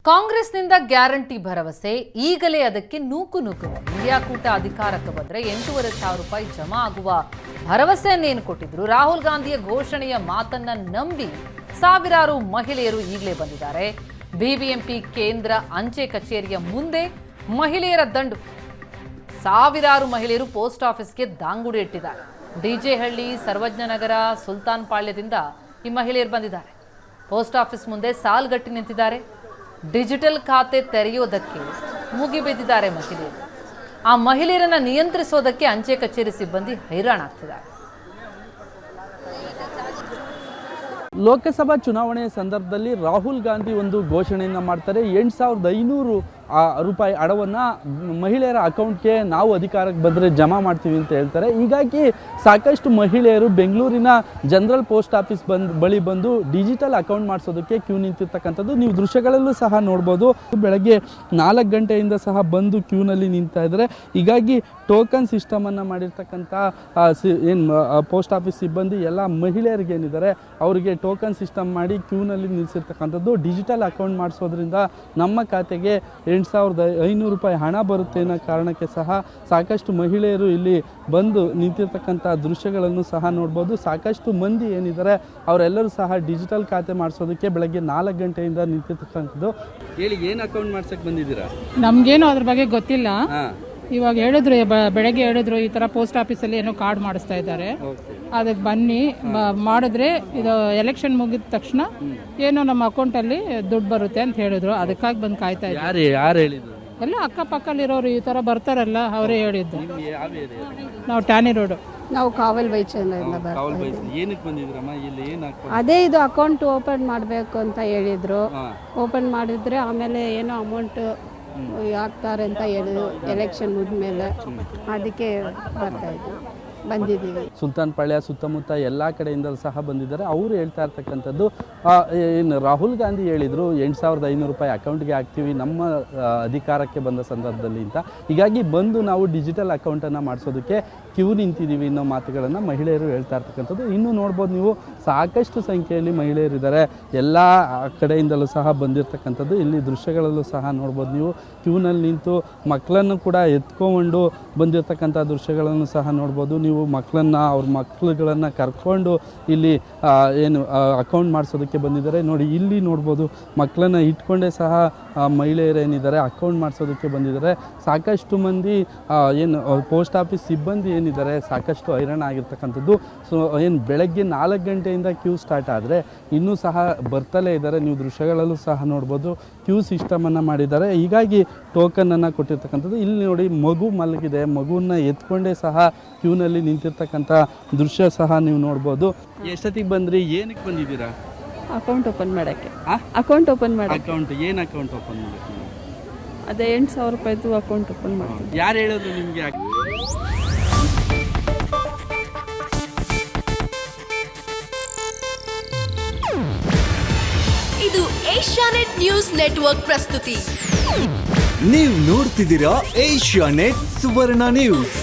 ಕಾಂಗ್ರೆಸ್ನಿಂದ ಗ್ಯಾರಂಟಿ ಭರವಸೆ, ಈಗಲೇ ಅದಕ್ಕೆ ನೂಕು ಇಂಡಿಯಾ ಕೂಟ ಅಧಿಕಾರಕ್ಕೆ ಬಂದರೆ 8,500 ರೂಪಾಯಿ ಜಮಾ ಆಗುವ ಭರವಸೆಯನ್ನೇನು ಕೊಟ್ಟಿದ್ರು. ರಾಹುಲ್ ಗಾಂಧಿಯ ಘೋಷಣೆಯ ಮಾತನ್ನ ನಂಬಿ ಸಾವಿರಾರು ಮಹಿಳೆಯರು ಈಗಲೇ ಬಂದಿದ್ದಾರೆ. ಬಿಬಿಎಂಪಿ ಕೇಂದ್ರ ಅಂಚೆ ಕಚೇರಿಯ ಮುಂದೆ ಮಹಿಳೆಯರ ದಂಡು. ಸಾವಿರಾರು ಮಹಿಳೆಯರು ಪೋಸ್ಟ್ ಆಫೀಸ್ಗೆ ದಾಂಗುಡಿ ಇಟ್ಟಿದ್ದಾರೆ. ಡಿಜೆಹಳ್ಳಿ, ಸರ್ವಜ್ಞನಗರ, ಸುಲ್ತಾನ್ ಪಾಳ್ಯದಿಂದ ಈ ಮಹಿಳೆಯರು ಬಂದಿದ್ದಾರೆ. ಪೋಸ್ಟ್ ಆಫೀಸ್ ಮುಂದೆ ಸಾಲ್ಗಟ್ಟಿ ನಿಂತಿದ್ದಾರೆ. ಡಿಜಿಟಲ್ ಖಾತೆ ತೆರೆಯೋದಕ್ಕೆ ಮುಗಿಬಿದ್ದಿದ್ದಾರೆ ಮಹಿಳೆಯರು. ಆ ಮಹಿಳೆಯರನ್ನ ನಿಯಂತ್ರಿಸೋದಕ್ಕೆ ಅಂಚೆ ಕಚೇರಿ ಸಿಬ್ಬಂದಿ ಹೈರಾಣಾಗ್ತಿದ್ದಾರೆ. ಲೋಕಸಭಾ ಚುನಾವಣೆಯ ಸಂದರ್ಭದಲ್ಲಿ ರಾಹುಲ್ ಗಾಂಧಿ ಒಂದು ಘೋಷಣೆಯನ್ನು ಮಾಡ್ತಾರೆ. 8,500 ರೂಪಾಯಿ ಹಣವನ್ನು ಮಹಿಳೆಯರ ಅಕೌಂಟ್ಗೆ ನಾವು ಅಧಿಕಾರಕ್ಕೆ ಬಂದರೆ ಜಮಾ ಮಾಡ್ತೀವಿ ಅಂತ ಹೇಳ್ತಾರೆ. ಹೀಗಾಗಿ ಸಾಕಷ್ಟು ಮಹಿಳೆಯರು ಬೆಂಗಳೂರಿನ ಜನರಲ್ ಪೋಸ್ಟ್ ಆಫೀಸ್ ಬಳಿ ಬಂದು ಡಿಜಿಟಲ್ ಅಕೌಂಟ್ ಮಾಡಿಸೋದಕ್ಕೆ ಕ್ಯೂ ನಿಂತಿರ್ತಕ್ಕಂಥದ್ದು ನೀವು ದೃಶ್ಯಗಳಲ್ಲೂ ಸಹ ನೋಡ್ಬೋದು. ಬೆಳಗ್ಗೆ 4 ಗಂಟೆಯಿಂದ ಸಹ ಬಂದು ಕ್ಯೂನಲ್ಲಿ ನಿಂತಾ ಇದ್ದಾರೆ. ಹೀಗಾಗಿ ಟೋಕನ್ ಸಿಸ್ಟಮನ್ನು ಮಾಡಿರ್ತಕ್ಕಂಥ ಪೋಸ್ಟ್ ಆಫೀಸ್ ಸಿಬ್ಬಂದಿ ಎಲ್ಲ ಮಹಿಳೆಯರಿಗೆ ಏನಿದ್ದಾರೆ ಅವರಿಗೆ ಟೋಕನ್ ಸಿಸ್ಟಮ್ ಮಾಡಿ ಕ್ಯೂನಲ್ಲಿ ನಿಲ್ಲಿಸಿರ್ತಕ್ಕಂಥದ್ದು. ಡಿಜಿಟಲ್ ಅಕೌಂಟ್ ಮಾಡಿಸೋದ್ರಿಂದ ನಮ್ಮ ಖಾತೆಗೆ 8,500 ರೂಪಾಯಿ ಹಣ ಬರುತ್ತೆ ಅನ್ನೋ ಕಾರಣಕ್ಕೆ ಸಹ ಸಾಕಷ್ಟು ಮಹಿಳೆಯರು ಇಲ್ಲಿ ಬಂದು ನಿಂತಿರ್ತಕ್ಕಂಥ ದೃಶ್ಯಗಳನ್ನು ಸಹ ನೋಡ್ಬೋದು. ಸಾಕಷ್ಟು ಮಂದಿ ಏನಿದ್ದಾರೆ ಅವರೆಲ್ಲರೂ ಸಹ ಡಿಜಿಟಲ್ ಖಾತೆ ಮಾಡಿಸೋದಕ್ಕೆ ಬೆಳಗ್ಗೆ 4 ಗಂಟೆಯಿಂದ ನಿಂತಿರ್ತಕ್ಕಂಥದ್ದು. ಹೇಳಿ, ಏನು ಅಕೌಂಟ್ ಮಾಡ್ಸಕ್ಕೆ ಬಂದಿದ್ದೀರಾ? ನಮಗೇನು ಅದ್ರ ಬಗ್ಗೆ ಗೊತ್ತಿಲ್ಲ. ಇವಾಗ ಹೇಳಿದ್ರು, ಬೆಳಗ್ಗೆ ಹೇಳಿದ್ರು ಈ ಥರ ಪೋಸ್ಟ್ ಆಫೀಸಲ್ಲಿ ಏನೋ ಕಾರ್ಡ್ ಮಾಡಿಸ್ತಾ ಇದ್ದಾರೆ, ಅದಕ್ಕೆ ಬನ್ನಿ ಮಾಡಿದ್ರೆ ಇದು ಎಲೆಕ್ಷನ್ ಮುಗಿದ ತಕ್ಷಣ ಏನೋ ನಮ್ಮ ಅಕೌಂಟಲ್ಲಿ ದುಡ್ಡು ಬರುತ್ತೆ ಅಂತ ಹೇಳಿದ್ರು. ಅದಕ್ಕಾಗಿ ಬಂದು ಕಾಯ್ತಾ ಇದ್ದಾರೆ. ಯಾರು ಹೇಳಿದ್ರು? ಎಲ್ಲ ಅಕ್ಕಪಕ್ಕಲ್ಲಿರೋರು ಈ ಥರ ಬರ್ತಾರಲ್ಲ ಅವರೇ ಹೇಳಿದ್ದು. ನಾವು ಟ್ಯಾನಿ ರೋಡು. ನಾವು ಕಾವಲ್ ಬೈಚಂದ್ರಿಂದ ಅದೇ ಇದು ಅಕೌಂಟ್ ಓಪನ್ ಮಾಡಬೇಕು ಅಂತ ಹೇಳಿದ್ರು. ಓಪನ್ ಮಾಡಿದ್ರೆ ಆಮೇಲೆ ಏನೋ ಅಮೌಂಟ್ ಹಾಕ್ತಾರೆ ಅಂತ ಹೇಳಿದ್ರು ಎಲೆಕ್ಷನ್ ಮುಗಿದ್ಮೇಲೆ. ಅದಕ್ಕೆ ಬರ್ತಾ ಇದ್ವಿ, ಬಂದಿದ್ದೀವಿ. ಸುಲ್ತಾನ್ ಪಾಳ್ಯ ಸುತ್ತಮುತ್ತ ಎಲ್ಲ ಕಡೆಯಿಂದ ಸಹ ಬಂದಿದ್ದಾರೆ. ಅವರು ಹೇಳ್ತಾ ಇರ್ತಕ್ಕಂಥದ್ದು ಏನು ರಾಹುಲ್ ಗಾಂಧಿ ಹೇಳಿದರು 8,500 ರೂಪಾಯಿ ಅಕೌಂಟ್ಗೆ ಹಾಕ್ತೀವಿ ನಮ್ಮ ಅಧಿಕಾರಕ್ಕೆ ಬಂದ ಸಂದರ್ಭದಲ್ಲಿ ಅಂತ. ಹೀಗಾಗಿ ಬಂದು ನಾವು ಡಿಜಿಟಲ್ ಅಕೌಂಟನ್ನು ಮಾಡಿಸೋದಕ್ಕೆ ಕ್ಯೂ ನಿಂತಿದ್ದೀವಿ ಅನ್ನೋ ಮಾತುಗಳನ್ನು ಮಹಿಳೆಯರು ಹೇಳ್ತಾ ಇರ್ತಕ್ಕಂಥದ್ದು. ಇನ್ನೂ ನೋಡ್ಬೋದು ನೀವು, ಸಾಕಷ್ಟು ಸಂಖ್ಯೆಯಲ್ಲಿ ಮಹಿಳೆಯರಿದ್ದಾರೆ. ಎಲ್ಲ ಕಡೆಯಿಂದಲೂ ಸಹ ಬಂದಿರತಕ್ಕಂಥದ್ದು. ಇಲ್ಲಿ ದೃಶ್ಯಗಳಲ್ಲೂ ಸಹ ನೋಡ್ಬೋದು ನೀವು. ಕ್ಯೂನಲ್ಲಿ ನಿಂತು ಮಕ್ಕಳನ್ನು ಕೂಡ ಎತ್ಕೊಂಡು ಬಂದಿರತಕ್ಕಂಥ ದೃಶ್ಯಗಳನ್ನು ಸಹ ನೋಡ್ಬೋದು ನೀವು. ಅವ್ರ ಮಕ್ಕಳುಗಳನ್ನು ಕರ್ಕೊಂಡು ಇಲ್ಲಿ ಏನು ಅಕೌಂಟ್ ಮಾಡಿಸೋದಕ್ಕೆ ಬಂದಿದ್ದಾರೆ. ನೋಡಿ, ಇಲ್ಲಿ ನೋಡ್ಬೋದು ಮಕ್ಕಳನ್ನು ಇಟ್ಕೊಂಡೇ ಸಹ ಮಹಿಳೆಯರೇನಿದ್ದಾರೆ ಅಕೌಂಟ್ ಮಾಡಿಸೋದಕ್ಕೆ ಬಂದಿದ್ದಾರೆ. ಸಾಕಷ್ಟು ಮಂದಿ ಏನು ಪೋಸ್ಟ್ ಆಫೀಸ್ ಸಿಬ್ಬಂದಿ ಏನಿದ್ದಾರೆ ಸಾಕಷ್ಟು ಹೈರಾಣ ಆಗಿರ್ತಕ್ಕಂಥದ್ದು. ಸೊ ಏನು ಬೆಳಗ್ಗೆ 4 ಗಂಟೆಯಿಂದ ಕ್ಯೂ ಸ್ಟಾರ್ಟ್ ಆದರೆ ಇನ್ನೂ ಸಹ ಬರ್ತಲೇ ಇದ್ದಾರೆ. ನೀವು ದೃಶ್ಯಗಳಲ್ಲೂ ಸಹ ನೋಡ್ಬೋದು, ಕ್ಯೂ ಸಿಸ್ಟಮನ್ನು ಮಾಡಿದ್ದಾರೆ. ಹೀಗಾಗಿ ಟೋಕನನ್ನು ಕೊಟ್ಟಿರ್ತಕ್ಕಂಥದ್ದು. ಇಲ್ಲಿ ನೋಡಿ, ಮಗು ಮಲಗಿದೆ, ಮಗುವನ್ನ ಎತ್ಕೊಂಡೇ ಸಹ ಕ್ಯೂನಲ್ಲಿ ನಿಂತಿರ್ತಕ್ಕಂಥ ದೃಶ್ಯ ಸಹ ನೀವು ನೋಡ್ಬೋದು. ಎಷ್ಟೊತ್ತಿಗೆ ಬಂದ್ರಿ? ಏನಕ್ಕೆ ಬಂದಿದ್ದೀರಾ? ಅಕೌಂಟ್ ಓಪನ್ ಮಾಡೋಕ್ಕೆ. ಅಕೌಂಟ್ ಓಪನ್ ಮಾಡೋಕ್ಕೆ. ಅಕೌಂಟ್ ಏನು ಅಕೌಂಟ್ ಓಪನ್ ಮಾಡೋಕ್ಕೆ? ಅದೇ 8,000 ರೂಪಾಯಿದು ಅಕೌಂಟ್ ಓಪನ್ ಮಾಡ್ತೀವಿ. ಯಾರು ಹೇಳಿದ್ರು ನಿಮಗೆ? ಇದು ಏಷ್ಯಾನೆಟ್ ನ್ಯೂಸ್ ನೆಟ್ವರ್ಕ್ ಪ್ರಸ್ತುತಿ. ನೀವು ನೋಡ್ತಿದ್ದೀರಾ ಏಷ್ಯಾನೆಟ್ ಸುವರ್ಣ ನ್ಯೂಸ್.